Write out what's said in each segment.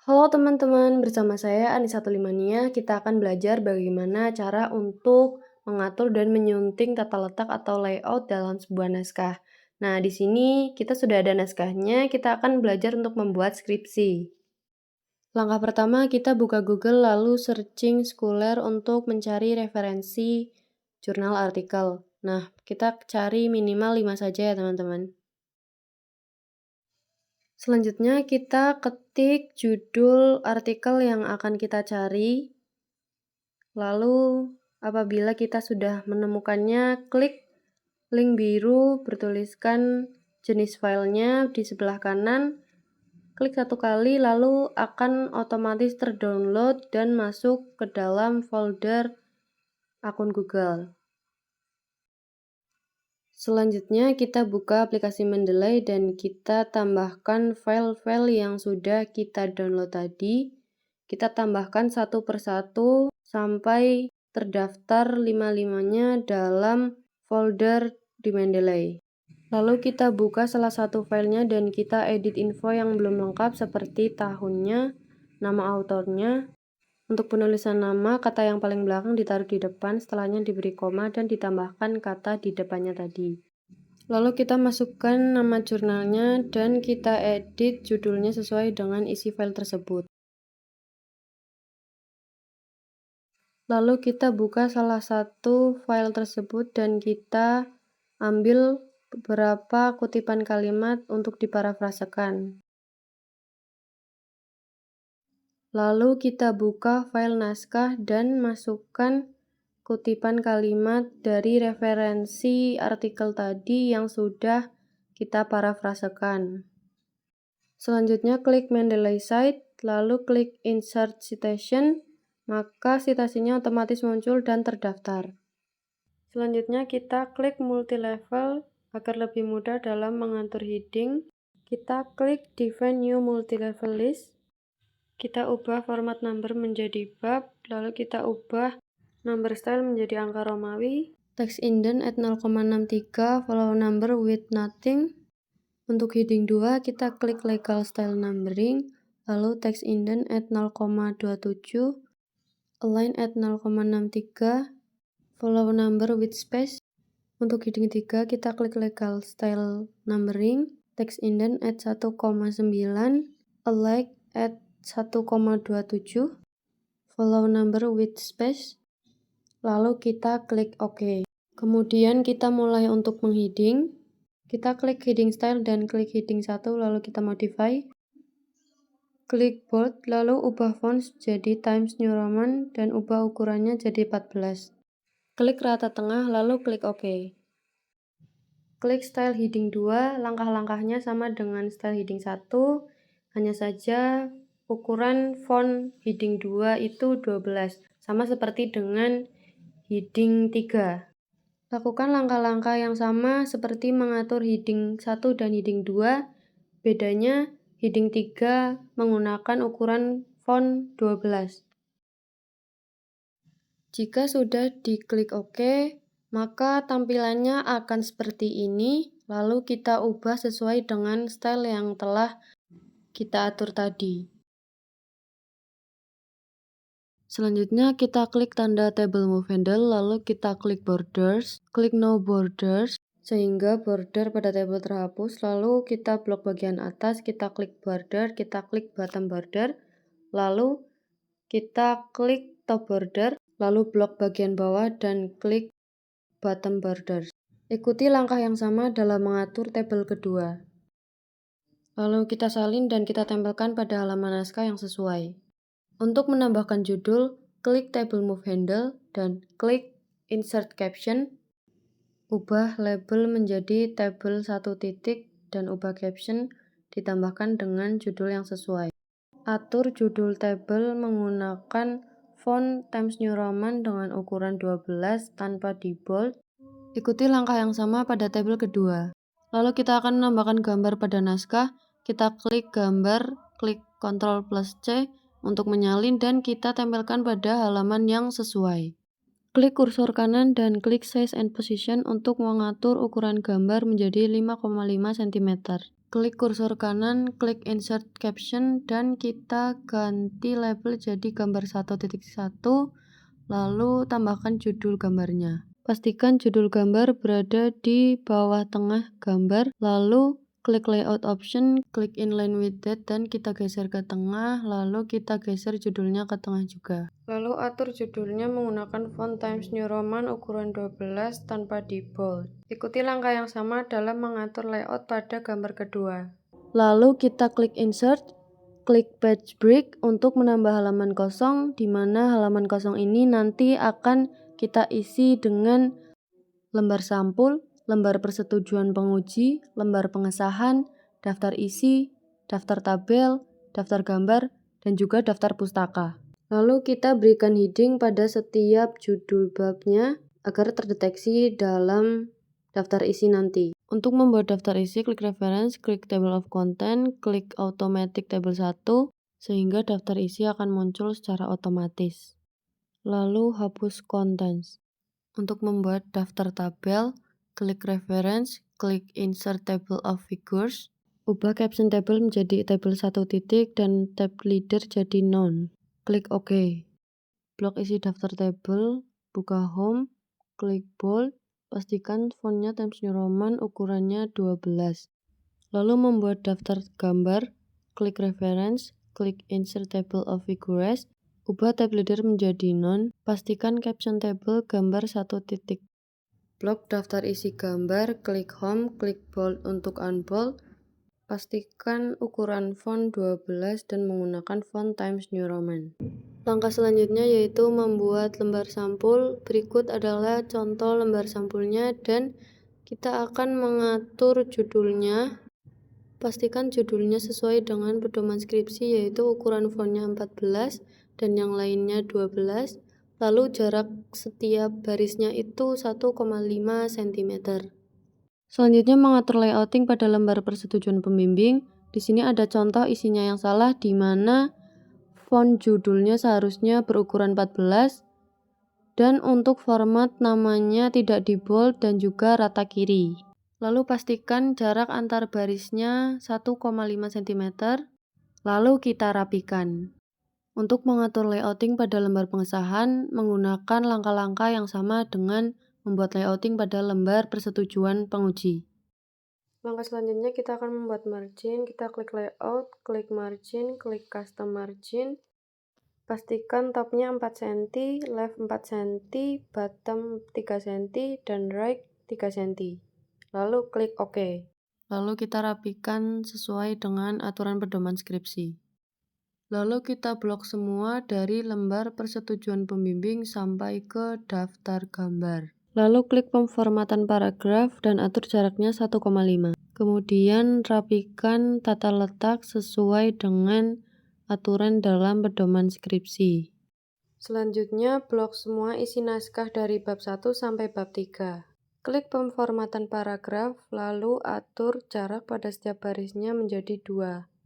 Halo teman-teman, bersama saya Anissa Tulimania. Kita akan belajar bagaimana cara untuk mengatur dan menyunting tata letak atau layout dalam sebuah naskah. Nah, di sini kita sudah ada naskahnya, kita akan belajar untuk membuat skripsi. Langkah pertama, kita buka Google lalu searching Scholar untuk mencari referensi jurnal artikel. Nah, kita cari minimal 5 saja ya teman-teman. Selanjutnya kita ketik judul artikel yang akan kita cari. Lalu apabila kita sudah menemukannya, klik link biru bertuliskan jenis filenya di sebelah kanan. Klik satu kali lalu akan otomatis terdownload dan masuk ke dalam folder akun Google. Selanjutnya kita buka aplikasi Mendeley dan kita tambahkan file-file yang sudah kita download tadi. Kita tambahkan satu persatu sampai terdaftar 5-5-nya dalam folder di Mendeley. Lalu kita buka salah satu filenya dan kita edit info yang belum lengkap seperti tahunnya, nama autornya. Untuk penulisan nama, kata yang paling belakang ditaruh di depan, setelahnya diberi koma dan ditambahkan kata di depannya tadi. Lalu kita masukkan nama jurnalnya dan kita edit judulnya sesuai dengan isi file tersebut. Lalu kita buka salah satu file tersebut dan kita ambil beberapa kutipan kalimat untuk diparafrasekan. Lalu kita buka file naskah dan masukkan kutipan kalimat dari referensi artikel tadi yang sudah kita parafrasekan. Selanjutnya klik Mendeley Cite, lalu klik Insert Citation, maka citasinya otomatis muncul dan terdaftar. Selanjutnya kita klik Multilevel agar lebih mudah dalam mengatur heading. Kita klik Define New Multilevel List. Kita ubah format number menjadi bab, lalu kita ubah number style menjadi angka Romawi, text indent at 0,63, follow number with nothing. Untuk heading 2, kita klik legal style numbering, lalu text indent at 0,27, align at 0,63, follow number with space. Untuk heading 3, kita klik legal style numbering, text indent at 1,9, align at 1,27, follow number with space, lalu kita klik OK. Kemudian kita mulai untuk mengheading. Kita klik heading style dan klik heading 1, lalu kita modify. Klik bold, lalu ubah font jadi Times New Roman dan ubah ukurannya jadi 14. Klik rata tengah, lalu klik OK. Klik style heading 2, langkah-langkahnya sama dengan style heading 1, hanya saja ukuran font heading 2 itu 12, sama seperti dengan heading 3. Lakukan langkah-langkah yang sama seperti mengatur heading 1 dan heading 2, bedanya heading 3 menggunakan ukuran font 12. Jika sudah diklik OK, maka tampilannya akan seperti ini, lalu kita ubah sesuai dengan style yang telah kita atur tadi. Selanjutnya kita klik tanda table move handle, lalu kita klik borders, klik no borders, sehingga border pada tabel terhapus. Lalu kita blok bagian atas, kita klik border, kita klik bottom border, lalu kita klik top border, lalu blok bagian bawah dan klik bottom border. Ikuti langkah yang sama dalam mengatur tabel kedua. Lalu kita salin dan kita tempelkan pada halaman naskah yang sesuai. Untuk menambahkan judul, klik table move handle dan klik insert caption. Ubah label menjadi table 1 titik dan ubah caption ditambahkan dengan judul yang sesuai. Atur judul table menggunakan font Times New Roman dengan ukuran 12 tanpa di bold. Ikuti langkah yang sama pada tabel kedua. Lalu kita akan menambahkan gambar pada naskah. Kita klik gambar, klik Ctrl plus C untuk menyalin dan kita tempelkan pada halaman yang sesuai. Klik kursor kanan dan klik size and position untuk mengatur ukuran gambar menjadi 5,5 cm. klik kursor kanan, klik insert caption, dan kita ganti label jadi gambar 1.1, lalu tambahkan judul gambarnya. Pastikan judul gambar berada di bawah tengah gambar, lalu klik layout option, klik inline with that, dan kita geser ke tengah, lalu kita geser judulnya ke tengah juga. Lalu atur judulnya menggunakan font Times New Roman ukuran 12 tanpa di bold. Ikuti langkah yang sama dalam mengatur layout pada gambar kedua. Lalu kita klik insert, klik page break untuk menambah halaman kosong, di mana halaman kosong ini nanti akan kita isi dengan lembar sampul, lembar persetujuan penguji, lembar pengesahan, daftar isi, daftar tabel, daftar gambar, dan juga daftar pustaka. Lalu kita berikan heading pada setiap judul babnya agar terdeteksi dalam daftar isi nanti. Untuk membuat daftar isi, klik reference, klik table of content, klik automatic table 1, sehingga daftar isi akan muncul secara otomatis. Lalu hapus contents. Untuk membuat daftar tabel, klik reference, klik insert table of figures, ubah caption table menjadi table 1 titik dan tab leader jadi none. Klik OK. Blok isi daftar tabel, buka home, klik bold, pastikan fontnya Times New Roman ukurannya 12. Lalu membuat daftar gambar, klik reference, klik insert table of figures, ubah tab leader menjadi none, pastikan caption table gambar 1 titik. Blok daftar isi gambar, klik home, klik bold untuk unbold, pastikan ukuran font 12 dan menggunakan font Times New Roman. Langkah selanjutnya yaitu membuat lembar sampul. Berikut adalah contoh lembar sampulnya dan kita akan mengatur judulnya. Pastikan judulnya sesuai dengan pedoman skripsi yaitu ukuran fontnya 14 dan yang lainnya 12. Lalu jarak setiap barisnya itu 1,5 cm. Selanjutnya mengatur layouting pada lembar persetujuan pembimbing. Di sini ada contoh isinya yang salah di mana font judulnya seharusnya berukuran 14 dan untuk format namanya tidak di bold dan juga rata kiri. Lalu pastikan jarak antar barisnya 1,5 cm. Lalu kita rapikan. Untuk mengatur layouting pada lembar pengesahan, menggunakan langkah-langkah yang sama dengan membuat layouting pada lembar persetujuan penguji. Langkah selanjutnya kita akan membuat margin. Kita klik layout, klik margin, klik custom margin. Pastikan topnya 4 cm, left 4 cm, bottom 3 cm, dan right 3 cm. Lalu klik OK. Lalu kita rapikan sesuai dengan aturan pedoman skripsi. Lalu kita blok semua dari lembar persetujuan pembimbing sampai ke daftar gambar. Lalu klik pemformatan paragraf dan atur jaraknya 1,5. Kemudian rapikan tata letak sesuai dengan aturan dalam pedoman skripsi. Selanjutnya blok semua isi naskah dari bab 1 sampai bab 3. Klik pemformatan paragraf, lalu atur jarak pada setiap barisnya menjadi 2.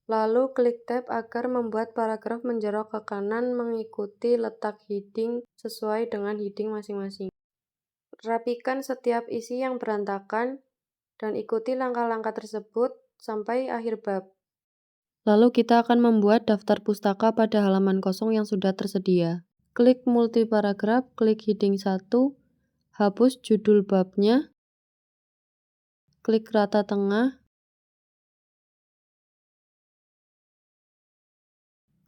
Lalu klik tab agar membuat paragraf menjorok ke kanan mengikuti letak heading sesuai dengan heading masing-masing. Rapikan setiap isi yang berantakan dan ikuti langkah-langkah tersebut sampai akhir bab. Lalu kita akan membuat daftar pustaka pada halaman kosong yang sudah tersedia. Klik multi paragraf, klik heading 1, hapus judul babnya, klik rata tengah,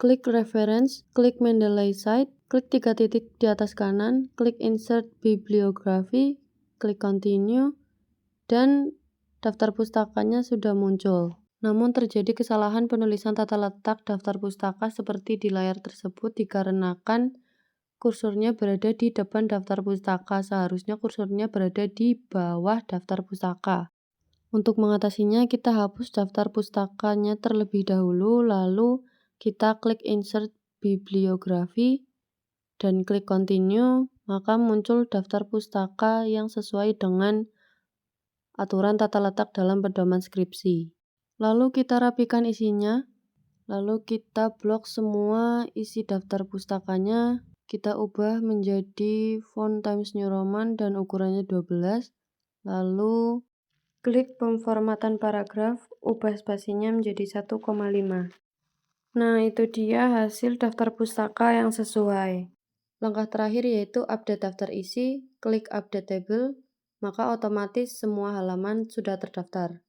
klik reference, klik Mendeley site, klik 3 titik di atas kanan, klik insert bibliografi, klik continue, dan daftar pustakanya sudah muncul. Namun terjadi kesalahan penulisan tata letak daftar pustaka seperti di layar tersebut dikarenakan kursornya berada di depan daftar pustaka, seharusnya kursornya berada di bawah daftar pustaka. Untuk mengatasinya, kita hapus daftar pustakanya terlebih dahulu, lalu kita klik insert bibliografi dan klik continue, maka muncul daftar pustaka yang sesuai dengan aturan tata letak dalam pedoman skripsi. Lalu kita rapikan isinya, lalu kita blok semua isi daftar pustakanya. Kita ubah menjadi font Times New Roman dan ukurannya 12. Lalu Klik pemformatan paragraf, ubah spasinya menjadi 1,5. Nah, itu dia hasil daftar pustaka yang sesuai. Langkah terakhir yaitu update daftar isi, klik update table, maka otomatis semua halaman sudah terdaftar.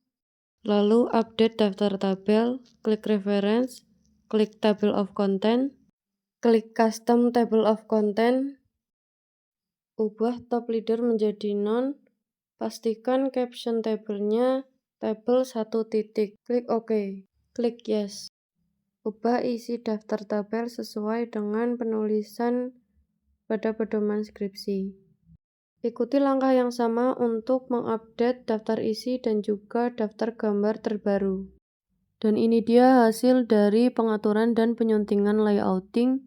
Lalu update daftar tabel, klik reference, klik table of content, klik custom table of content, ubah top leader menjadi none, pastikan caption tabelnya tabel 1 titik, klik OK, klik yes. Ubah isi daftar tabel sesuai dengan penulisan pada pedoman skripsi. Ikuti langkah yang sama untuk mengupdate daftar isi dan juga daftar gambar terbaru. Dan ini dia hasil dari pengaturan dan penyuntingan layouting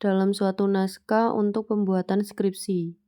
dalam suatu naskah untuk pembuatan skripsi.